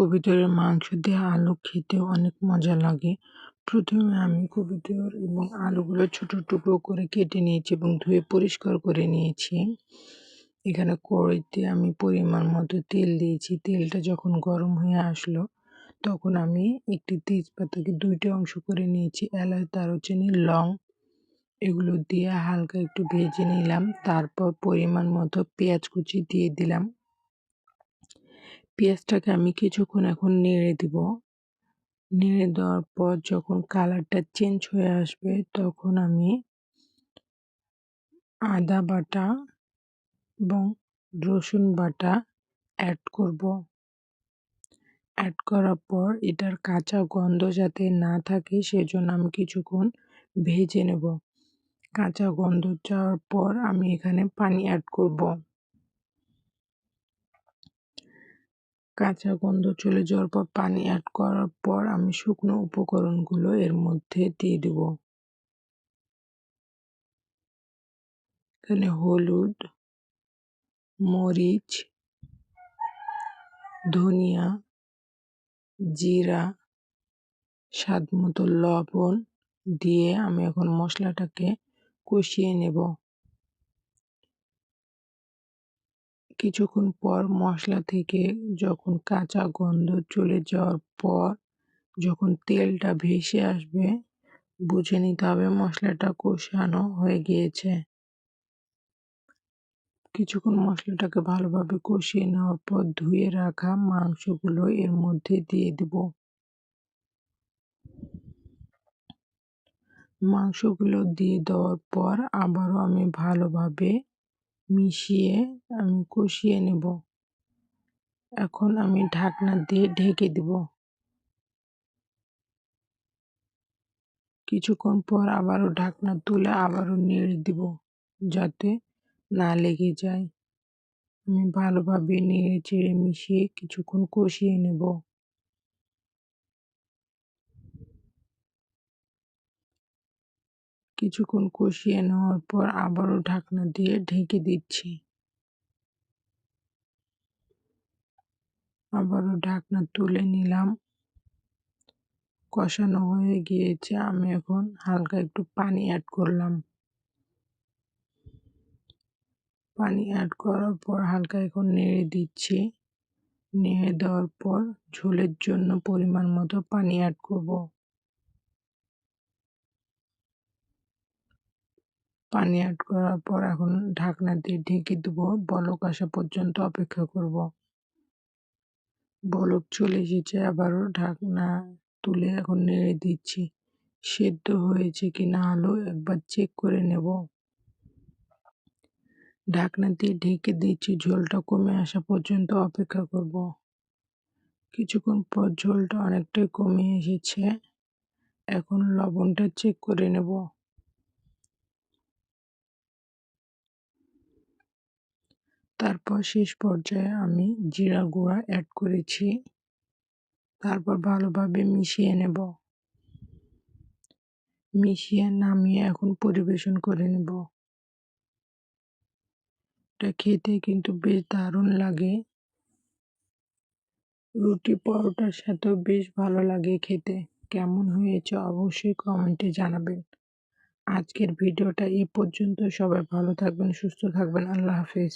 কবুতরের মাংস দিয়ে আলু খেতে অনেক মজা লাগে। প্রথমে আমি কবুতর এবং আলুগুলো ছোট টুকরো করে কেটে নিয়েছি এবং ধুয়ে পরিষ্কার করে নিয়েছি। এখানে কড়াইতে আমি পরিমাণ মতো তেল দিয়েছি। তেলটা যখন গরম হয়ে আসলো তখন আমি একটি তেজপাতাকে ২টা অংশ করে নিয়েছি। এলাচ, দারুচিনি, লং এগুলো দিয়ে হালকা একটু ভেজে নিলাম। তারপর পরিমাণ মতো পেঁয়াজ কুচি দিয়ে দিলাম। পেঁয়াজটাকে আমি কিছুক্ষণ এখন নেড়ে দিব। নেড়ে দেওয়ার পর যখন কালারটা চেঞ্জ হয়ে আসবে তখন আমি আদা বাটা এবং রসুন বাটা অ্যাড করব। অ্যাড করার পর এটার কাঁচা গন্ধ যাতে না থাকে সেজন্য আমি কিছুক্ষণ ভেজে নেব। কাঁচা গন্ধ যাওয়ার পর আমি এখানে পানি অ্যাড করব। কাঁচা গন্ধ চলে যাওয়ার পর পানি অ্যাড করার পর আমি শুকনো উপকরণগুলো এর মধ্যে দিয়ে দেব। এখানে হলুদ, মরিচ, ধনিয়া, জিরা, স্বাদমতো লবণ দিয়ে আমি এখন মশলাটাকে কষিয়ে নেব। কিছুক্ষণ পর মশলা থেকে যখন কাঁচা গন্ধ চলে যাওয়ার পর যখন তেলটা ভেসে আসবে বুঝে নিতে হবে মশলাটা কষানো হয়ে গিয়েছে। কিছুক্ষণ মশলাটাকে ভালোভাবে কষিয়ে নেওয়ার পর ধুয়ে রাখা মাংসগুলো এর মধ্যে দিয়ে দেব। মাংসগুলো দিয়ে দেওয়ার পর আবারও আমি ভালোভাবে মিশিয়ে আমি কষিয়ে নেব। এখন আমি ঢাকনা দিয়ে ঢেকে দেব। কিছুক্ষণ পর আবারও ঢাকনা তুলে আবারও নেড়ে দিব যাতে না লেগে যায়। আমি ভালোভাবে নেড়ে চেড়ে মিশিয়ে কিছুক্ষণ কষিয়ে নেব। কিছুক্ষণ কষিয়ে নেওয়ার পর আবারও ঢাকনা দিয়ে ঢেকে দিচ্ছি। আবারও ঢাকনা তুলে নিলাম। কষানো হয়ে গিয়েছে। আমি এখন হালকা একটু পানি অ্যাড করলাম। পানি অ্যাড করার পর হালকা এখন নেড়ে দিচ্ছি। নেড়ে দেওয়ার পর ঝোলের জন্য পরিমাণ মতো পানি অ্যাড করব। পানি অ্যাড করার পর এখন ঢাকনা দিয়ে ঢেকে দেবো। বলক আসা পর্যন্ত অপেক্ষা করব। বলক চলে এসেছে। আবারও ঢাকনা তুলে এখন নেড়ে দিচ্ছি। সেদ্ধ হয়েছে কিনা আলু একবার চেক করে নেব। ঢাকনা দিয়ে ঢেকে দিচ্ছি। ঝোলটা কমে আসা পর্যন্ত অপেক্ষা করব। কিছুক্ষণ পর ঝোলটা অনেকটাই কমে এসেছে। এখন লবণটা চেক করে নেব। তারপর শেষ পর্যায়ে আমি জিরা গুঁড়া অ্যাড করেছি। তারপর ভালোভাবে মিশিয়ে নেব। মিশিয়ে নামিয়ে এখন পরিবেশন করে নেব। এটা খেতে কিন্তু বেশ দারুণ লাগে। রুটি পরোটার সাথেও বেশ ভালো লাগে খেতে। কেমন হয়েছে অবশ্যই কমেন্টে জানাবেন। আজকের ভিডিওটা এই পর্যন্ত। সবাই ভালো থাকবেন, সুস্থ থাকবেন। আল্লাহ হাফেজ।